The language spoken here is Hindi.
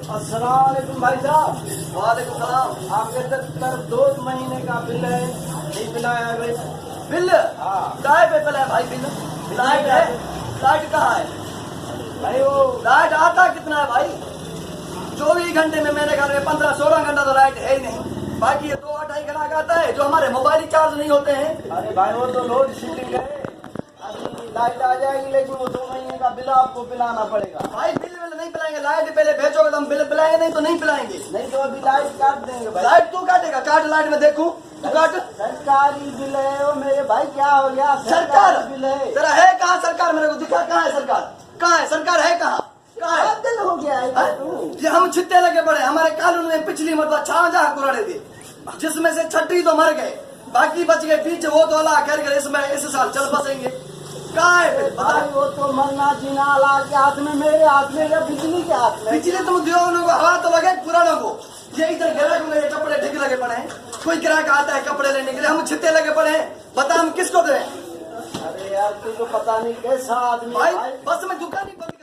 अस्सलाम वालेकुम भाई साहब। वालेकुम सलाम। आपके दफ्तर 2 महीने का बिल है, नहीं बिल आया भाई। बिल हाँ काय पे पला है भाई बिल? लाइट है? लाइट कहाँ है भाई वो लाइट? आता कितना है भाई? 24 घंटे में मेरे घर में 15-16 घंटा तो लाइट है ही नहीं। बाकी ये 2-2.5 घंटा का आता है जो हमारे मोबाइल चार्ज नहीं होते हैं। अरे भाई वो तो लोड शेडिंग है, अभी लाइट आ जाएगी लेकिन वो 2 महीने का बिल आपको पिलाना पड़ेगा। भाई बिल नहीं पिलाएंगे, लाइट पहले भेजोगे तो हम बिल पिलाएंगे, नहीं तो नहीं पिलाएंगे। नहीं तो अभी लाइट काट देंगे भाई। लाइट तू काटेगा? काट लाइट में देखूं, तू काट। सरकारी बिल है वो मेरे भाई, क्या हो गया? सरकार बिल है। तेरा है कहाँ? सरकार मेरे को दिखा, कहाँ है सरकार? कहाँ है सरकार? है कहाँ? कहाँ है? बादल हो गया है हाँ? तू। ये हम छिट्टे लगे पड़े। हमारे कानून में पिछली मतलब 6 जहाँ कुराड़े थे, जिसमें से 6 तो मर गए, बाकी बच गए पीछे। वो तो अल्लाह खैर करे, इसमें इस साल चल बसेंगे। कहाँ है फिर? बता। भाई वो तो मरना जीना अल्लाह के हाथ में, मेरे हाथ में या बिजली के हाथ में। पिछले तुम दीवानों को हवा तो लगे, पुरानों को ये इधर ग्राहक में ये कपड़े ठीक लगे पड़े हैं। कोई ग्राहक आता है कपड़े लेने के लिए, हम छिट्टे लगे पड़े हैं। बता हम किसको दें? अरे यार तुझको पता नहीं कैसा आदमी है भाई भाई। बस में दुकान ही बंद